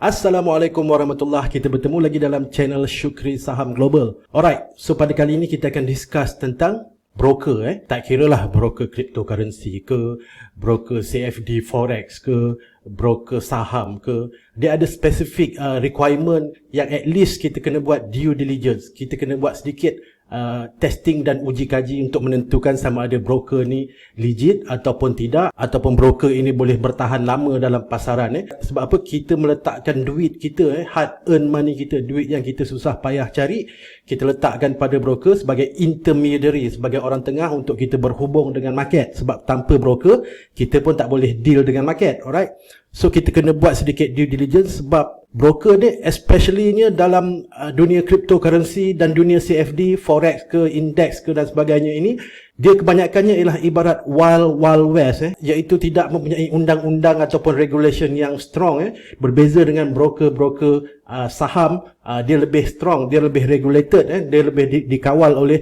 Assalamualaikum warahmatullahi. Kita bertemu lagi dalam channel Syukri Saham Global. Alright, so pada kali ini kita akan discuss tentang broker. Tak kira lah broker cryptocurrency ke, broker CFD forex ke, broker saham ke. Dia ada specific requirement yang at least kita kena buat due diligence. Kita kena buat sedikit testing dan uji kaji untuk menentukan sama ada broker ni legit ataupun tidak, ataupun broker ini boleh bertahan lama dalam pasaran. Sebab apa? Kita meletakkan duit kita, hard earn money kita, duit yang kita susah payah cari, kita letakkan pada broker sebagai intermediary, sebagai orang tengah untuk kita berhubung dengan market. Sebab tanpa broker kita pun tak boleh deal dengan market. Alright, so kita kena buat sedikit due diligence sebab broker ni especially-nya dalam dunia cryptocurrency dan dunia CFD, forex ke, index ke dan sebagainya ini, dia kebanyakannya ialah ibarat wild west, iaitu tidak mempunyai undang-undang ataupun regulation yang strong. Berbeza dengan broker-broker saham, dia lebih strong, dia lebih regulated, dia lebih dikawal oleh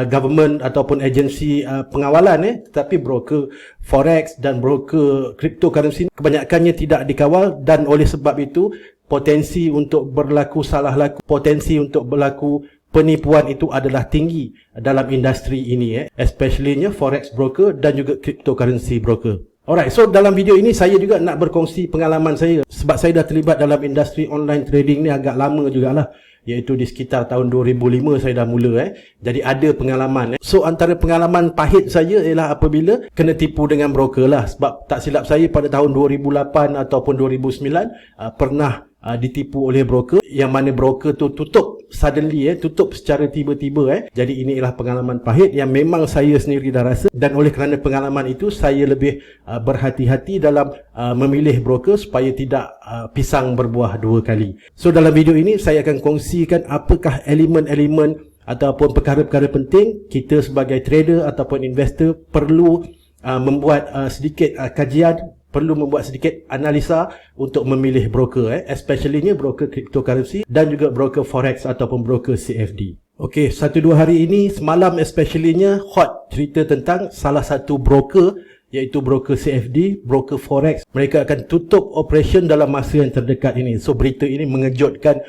government ataupun agensi pengawalan. Tetapi broker forex dan broker cryptocurrency kebanyakannya tidak dikawal, dan oleh sebab itu potensi untuk berlaku salah laku, potensi untuk berlaku penipuan itu adalah tinggi dalam industri ini, especially-nya forex broker dan juga cryptocurrency broker. Alright, so dalam video ini saya juga nak berkongsi pengalaman saya, sebab saya dah terlibat dalam industri online trading ni agak lama jugalah, iaitu di sekitar tahun 2005 saya dah mula. Jadi ada pengalaman. So antara pengalaman pahit saya ialah apabila kena tipu dengan broker lah. Sebab tak silap saya pada tahun 2008 ataupun 2009 pernah ditipu oleh broker, yang mana broker tu tutup suddenly, tutup secara tiba-tiba. Jadi ini ialah pengalaman pahit yang memang saya sendiri dah rasa, dan oleh kerana pengalaman itu saya lebih berhati-hati dalam memilih broker supaya tidak pisang berbuah dua kali. So dalam video ini saya akan kongsikan apakah elemen-elemen ataupun perkara-perkara penting kita sebagai trader ataupun investor perlu membuat sedikit kajian, perlu membuat sedikit analisa untuk memilih broker, especially-nya broker cryptocurrency dan juga broker forex ataupun broker CFD. Okey, 1-2 hari ini, semalam especially-nya hot cerita tentang salah satu broker, iaitu broker CFD, broker forex. Mereka akan tutup operation dalam masa yang terdekat ini. So berita ini mengejutkan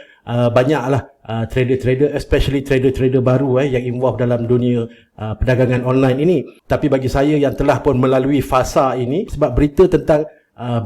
banyaklah trader-trader, especially trader-trader baru yang involved dalam dunia perdagangan online ini. Tapi bagi saya yang telah pun melalui fasa ini, sebab berita tentang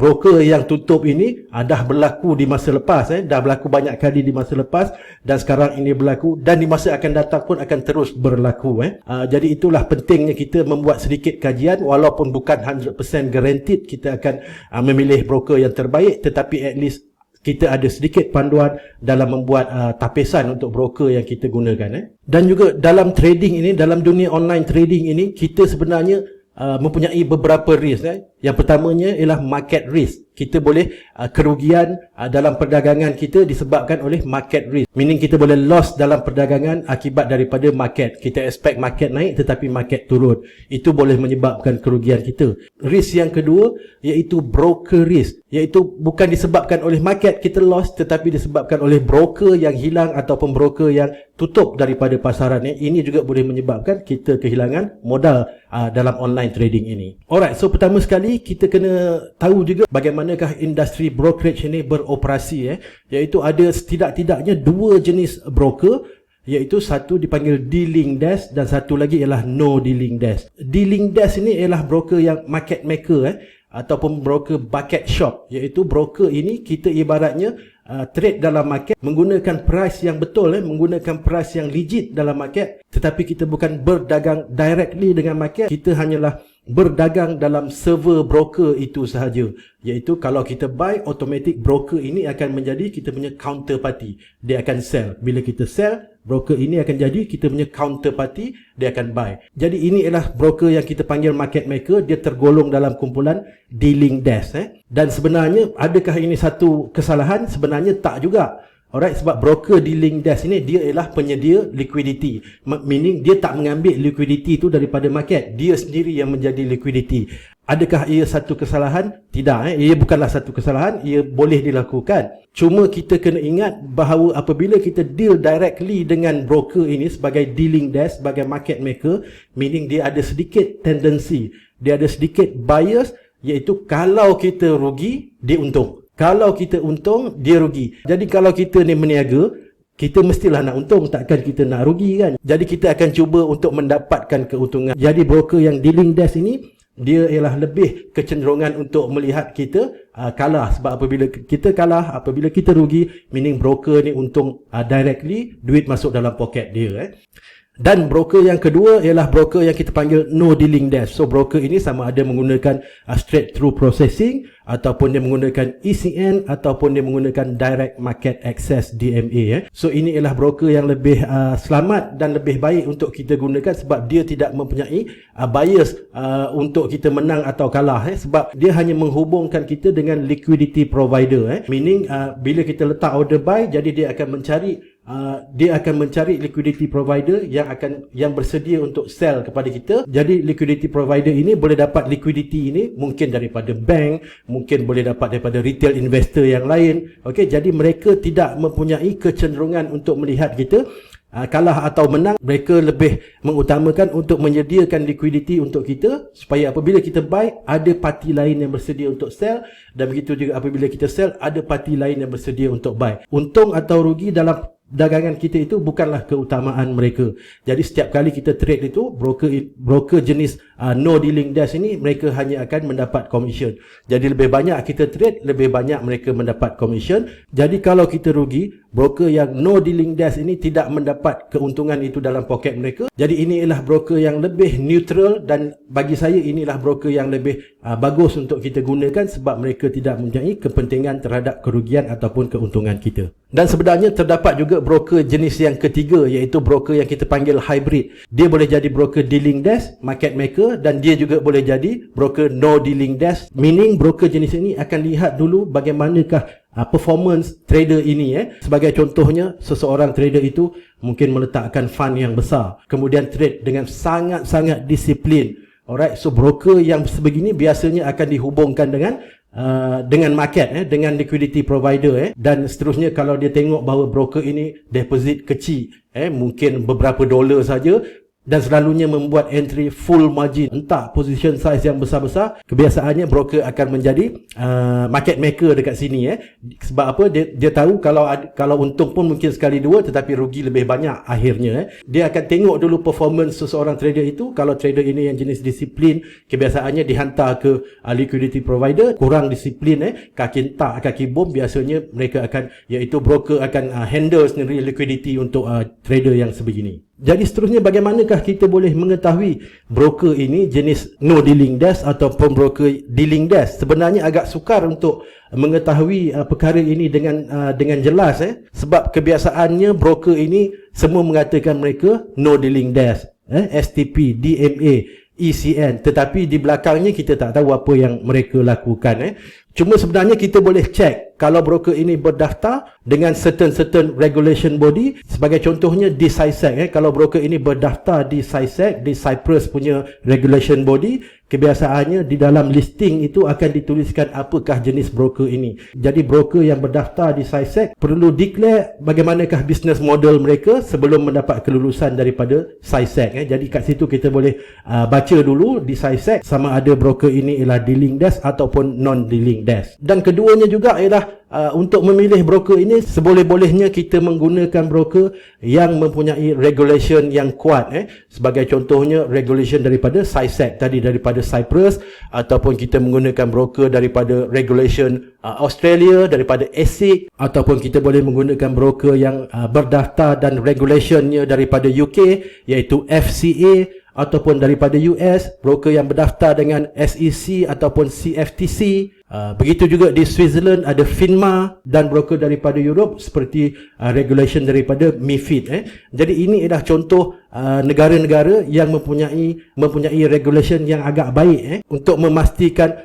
broker yang tutup ini dah berlaku di masa lepas, dah berlaku banyak kali di masa lepas, dan sekarang ini berlaku, dan di masa akan datang pun akan terus berlaku. Jadi itulah pentingnya kita membuat sedikit kajian, walaupun bukan 100% guaranteed kita akan memilih broker yang terbaik, tetapi at least kita ada sedikit panduan dalam membuat tapisan untuk broker yang kita gunakan. Dan juga dalam trading ini, dalam dunia online trading ini, kita sebenarnya mempunyai beberapa risk. Yang pertamanya ialah market risk. Kita boleh kerugian dalam perdagangan kita disebabkan oleh market risk. Meaning kita boleh loss dalam perdagangan akibat daripada market. Kita expect market naik tetapi market turun. Itu boleh menyebabkan kerugian kita. Risk yang kedua iaitu broker risk. Iaitu bukan disebabkan oleh market kita loss, tetapi disebabkan oleh broker yang hilang ataupun broker yang tutup daripada pasaran. Ini juga boleh menyebabkan kita kehilangan modal dalam online trading ini. Alright, so pertama sekali kita kena tahu juga bagaimanakah industri brokerage ini beroperasi. Iaitu ada setidak-tidaknya dua jenis broker, iaitu satu dipanggil dealing desk dan satu lagi ialah no dealing desk. Dealing desk ini ialah broker yang market maker ataupun broker bucket shop. Iaitu broker ini kita ibaratnya trade dalam market menggunakan price yang betul, menggunakan price yang legit dalam market, tetapi kita bukan berdagang directly dengan market, kita hanyalah berdagang dalam server broker itu sahaja. Iaitu kalau kita buy, automatic broker ini akan menjadi kita punya counterparty. Dia akan sell. Bila kita sell, broker ini akan jadi kita punya counterparty, dia akan buy. Jadi ini ialah broker yang kita panggil market maker. Dia tergolong dalam kumpulan dealing desk. Dan sebenarnya adakah ini satu kesalahan? Sebenarnya tak juga. Alright, sebab broker dealing desk ini dia ialah penyedia liquidity. Meaning dia tak mengambil liquidity itu daripada market. Dia sendiri yang menjadi liquidity. Adakah ia satu kesalahan? Tidak. Ia bukanlah satu kesalahan. Ia boleh dilakukan. Cuma kita kena ingat bahawa apabila kita deal directly dengan broker ini sebagai dealing desk, sebagai market maker, meaning dia ada sedikit tendency, dia ada sedikit bias, iaitu kalau kita rugi, dia untung. Kalau kita untung, dia rugi. Jadi kalau kita ni meniaga, kita mestilah nak untung, takkan kita nak rugi kan. Jadi kita akan cuba untuk mendapatkan keuntungan. Jadi broker yang dealing desk ini, dia ialah lebih kecenderungan untuk melihat kita kalah. Sebab apabila kita kalah, apabila kita rugi, meaning broker ni untung directly, duit masuk dalam poket dia. Dan broker yang kedua ialah broker yang kita panggil no dealing desk. So broker ini sama ada menggunakan straight through processing, ataupun dia menggunakan ECN, ataupun dia menggunakan direct market access DMA. So ini ialah broker yang lebih selamat dan lebih baik untuk kita gunakan, sebab dia tidak mempunyai bias untuk kita menang atau kalah. Sebab dia hanya menghubungkan kita dengan liquidity provider. Meaning bila kita letak order buy, jadi dia akan mencari liquidity provider yang bersedia untuk sell kepada kita. Jadi liquidity provider ini boleh dapat liquidity ini mungkin daripada bank, mungkin boleh dapat daripada retail investor yang lain. Okey, jadi mereka tidak mempunyai kecenderungan untuk melihat kita kalah atau menang. Mereka lebih mengutamakan untuk menyediakan liquidity untuk kita, supaya apabila kita buy, ada parti lain yang bersedia untuk sell, dan begitu juga apabila kita sell, ada parti lain yang bersedia untuk buy. Untung atau rugi dalam dagangan kita itu bukanlah keutamaan mereka. Jadi setiap kali kita trade itu, broker jenis no dealing desk ini, mereka hanya akan mendapat commission. Jadi lebih banyak kita trade, lebih banyak mereka mendapat commission. Jadi kalau kita rugi, broker yang no dealing desk ini tidak mendapat keuntungan itu dalam poket mereka. Jadi ini ialah broker yang lebih neutral, dan bagi saya inilah broker yang lebih bagus untuk kita gunakan, sebab mereka tidak mempunyai kepentingan terhadap kerugian ataupun keuntungan kita. Dan sebenarnya terdapat juga broker jenis yang ketiga, iaitu broker yang kita panggil hybrid. Dia boleh jadi broker dealing desk, market maker, dan dia juga boleh jadi broker no dealing desk. Meaning broker jenis ini akan lihat dulu bagaimanakah performance trader ini. Sebagai contohnya, seseorang trader itu mungkin meletakkan fund yang besar, kemudian trade dengan sangat-sangat disiplin. Alright, so broker yang sebegini biasanya akan dihubungkan dengan market, dengan liquidity provider, dan seterusnya. Kalau dia tengok bahawa broker ini deposit kecil, mungkin beberapa dolar saja, dan selalunya membuat entry full margin, entah position size yang besar-besar, kebiasaannya broker akan menjadi market maker dekat sini. Sebab apa? Dia tahu kalau untung pun mungkin sekali dua, tetapi rugi lebih banyak akhirnya. Dia akan tengok dulu performance seseorang trader itu. Kalau trader ini yang jenis disiplin, kebiasaannya dihantar ke liquidity provider. Kurang disiplin, kaki entak, kaki bom, biasanya mereka akan, iaitu broker akan handle sendiri liquidity untuk trader yang sebegini. Jadi seterusnya, bagaimanakah kita boleh mengetahui broker ini jenis no dealing desk ataupun broker dealing desk? Sebenarnya agak sukar untuk mengetahui perkara ini dengan jelas, sebab kebiasaannya broker ini semua mengatakan mereka no dealing desk, STP, DMA, ECN, tetapi di belakangnya kita tak tahu apa yang mereka lakukan. Cuma sebenarnya kita boleh check kalau broker ini berdaftar dengan certain regulation body. Sebagai contohnya di CySEC, kalau broker ini berdaftar di CySEC, di Cyprus punya regulation body, kebiasaannya di dalam listing itu akan dituliskan apakah jenis broker ini. Jadi broker yang berdaftar di CySEC perlu declare bagaimanakah business model mereka sebelum mendapat kelulusan daripada CySEC. Jadi kat situ kita boleh baca dulu di CySEC sama ada broker ini ialah dealing desk ataupun non dealing desk. Dan keduanya juga ialah untuk memilih broker ini, seboleh-bolehnya kita menggunakan broker yang mempunyai regulation yang kuat. Sebagai contohnya regulation daripada CySEC tadi, daripada Cyprus, ataupun kita menggunakan broker daripada regulation Australia, daripada ASIC, ataupun kita boleh menggunakan broker yang berdaftar dan regulationnya daripada UK, iaitu FCA, ataupun daripada US, broker yang berdaftar dengan SEC ataupun CFTC. Begitu juga di Switzerland ada FINMA, dan broker daripada Europe seperti regulation daripada MiFID. Jadi ini adalah contoh negara-negara yang mempunyai regulation yang agak baik untuk memastikan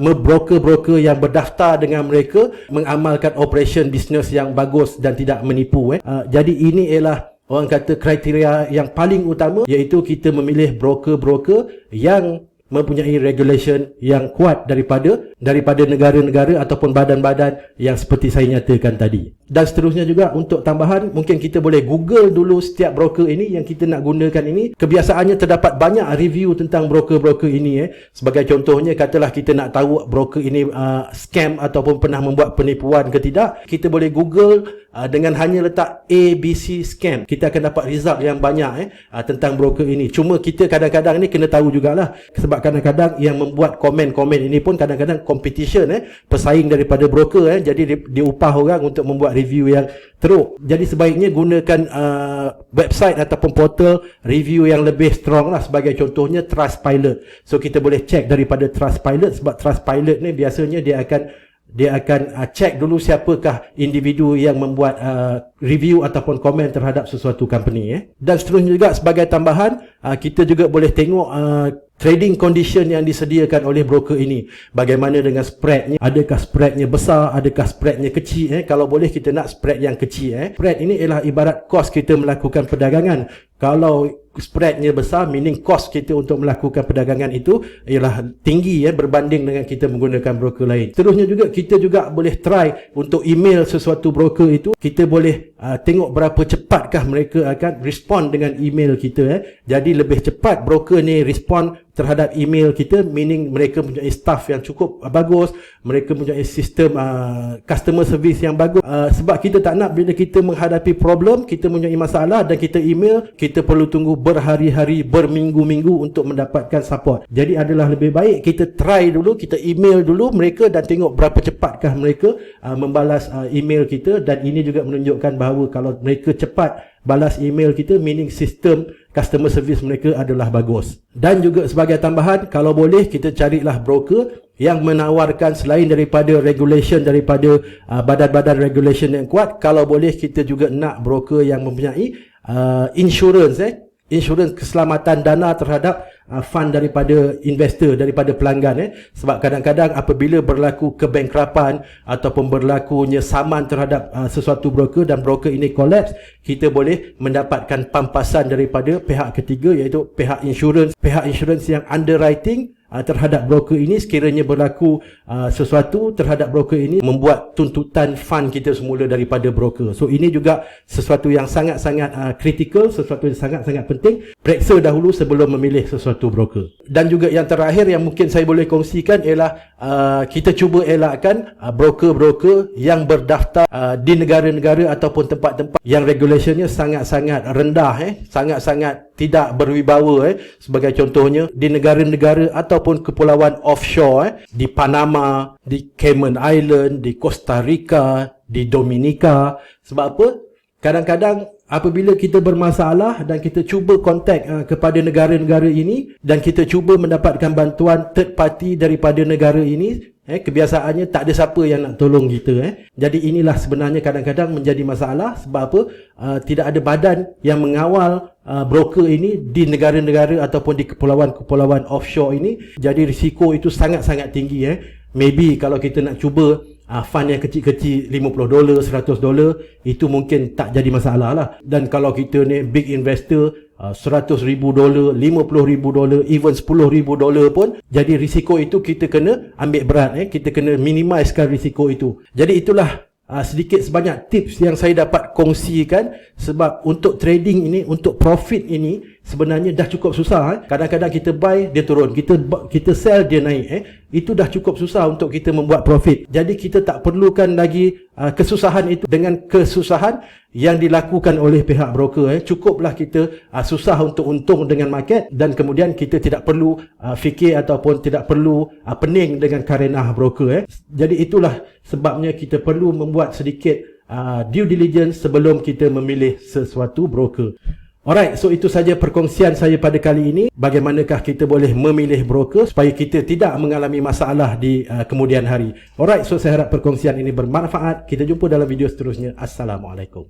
broker-broker yang berdaftar dengan mereka mengamalkan operation bisnes yang bagus dan tidak menipu. Jadi ini ialah orang kata kriteria yang paling utama, iaitu kita memilih broker-broker yang mempunyai regulation yang kuat daripada negara-negara ataupun badan-badan yang seperti saya nyatakan tadi. Dan seterusnya juga untuk tambahan, mungkin kita boleh Google dulu setiap broker ini yang kita nak gunakan ini. Kebiasaannya terdapat banyak review tentang broker-broker ini. Sebagai contohnya, katalah kita nak tahu broker ini scam ataupun pernah membuat penipuan ke tidak, kita boleh Google dengan hanya letak ABC scam. Kita akan dapat result yang banyak tentang broker ini. Cuma kita kadang-kadang ni kena tahu jugalah, sebab kadang-kadang yang membuat komen-komen ini pun kadang-kadang competition, pesaing daripada broker, jadi dia upah orang untuk membuat review yang teruk. Jadi sebaiknya gunakan website ataupun portal review yang lebih strong lah. Sebagai contohnya Trustpilot. So kita boleh check daripada Trustpilot, sebab Trustpilot ni biasanya dia akan check dulu siapakah individu yang membuat review ataupun komen terhadap sesuatu company. Dan seterusnya juga sebagai tambahan, kita juga boleh tengok trading condition yang disediakan oleh broker ini. Bagaimana dengan spreadnya? Adakah spreadnya besar? Adakah spreadnya kecil? Kalau boleh kita nak spread yang kecil. Spread ini ialah ibarat kos kita melakukan perdagangan. Kalau spreadnya besar, meaning cost kita untuk melakukan perdagangan itu ialah tinggi berbanding dengan kita menggunakan broker lain. Seterusnya juga kita juga boleh try untuk email sesuatu broker itu. Kita boleh tengok berapa cepatkah mereka akan respond dengan email kita. Jadi lebih cepat broker ni respond terhadap email kita, meaning mereka mempunyai staff yang cukup bagus, mereka mempunyai sistem customer service yang bagus. Sebab kita tak nak bila kita menghadapi problem, kita mempunyai masalah dan kita email, kita perlu tunggu berhari-hari, berminggu-minggu untuk mendapatkan support. Jadi adalah lebih baik kita try dulu, kita email dulu mereka dan tengok berapa cepatkah mereka membalas email kita. Dan ini juga menunjukkan bahawa kalau mereka cepat balas email kita, meaning sistem customer service mereka adalah bagus. Dan juga sebagai tambahan, kalau boleh kita carilah broker yang menawarkan selain daripada regulation, daripada badan-badan regulation yang kuat. Kalau boleh kita juga nak broker yang mempunyai insurance keselamatan dana terhadap fund daripada investor, daripada pelanggan. Sebab kadang-kadang apabila berlaku kebankrapan ataupun berlakunya saman terhadap sesuatu broker dan broker ini collapse, kita boleh mendapatkan pampasan daripada pihak ketiga, iaitu pihak insurans yang underwriting terhadap broker ini. Sekiranya berlaku sesuatu terhadap broker ini, membuat tuntutan fund kita semula daripada broker. So ini juga sesuatu yang sangat-sangat critical, sesuatu yang sangat-sangat penting. Periksa dahulu sebelum memilih sesuatu broker. Dan juga yang terakhir yang mungkin saya boleh kongsikan ialah kita cuba elakkan broker-broker yang berdaftar di negara-negara ataupun tempat-tempat yang regulationnya sangat-sangat rendah, sangat-sangat tidak berwibawa. Sebagai contohnya di negara-negara ataupun kepulauan offshore, di Panama, di Cayman Island, di Costa Rica, di Dominica. Sebab apa? Kadang-kadang apabila kita bermasalah dan kita cuba kontak kepada negara-negara ini dan kita cuba mendapatkan bantuan third party daripada negara ini, kebiasaannya tak ada siapa yang nak tolong kita. Jadi inilah sebenarnya kadang-kadang menjadi masalah. Sebab apa? Tidak ada badan yang mengawal broker ini di negara-negara ataupun di kepulauan-kepulauan offshore ini. Jadi risiko itu sangat-sangat tinggi. Maybe kalau kita nak cuba fund yang kecil-kecil $50, $100, itu mungkin tak jadi masalah lah. Dan kalau kita ni big investor, $100,000, $50,000, even $10,000 pun, jadi risiko itu kita kena ambil berat. Kita kena minimizekan risiko itu. Jadi itulah sedikit sebanyak tips yang saya dapat kongsikan. Sebab untuk trading ini, untuk profit ini sebenarnya dah cukup susah. Kadang-kadang kita buy, dia turun, kita sell, dia naik. Itu dah cukup susah untuk kita membuat profit. Jadi kita tak perlukan lagi kesusahan itu dengan kesusahan yang dilakukan oleh pihak broker. Cukuplah kita susah untuk untung dengan market, dan kemudian kita tidak perlu fikir ataupun tidak perlu pening dengan karenah broker. Jadi itulah sebabnya kita perlu membuat sedikit due diligence sebelum kita memilih sesuatu broker. Alright, so itu saja perkongsian saya pada kali ini. Bagaimanakah kita boleh memilih broker supaya kita tidak mengalami masalah di kemudian hari. Alright, so saya harap perkongsian ini bermanfaat. Kita jumpa dalam video seterusnya. Assalamualaikum.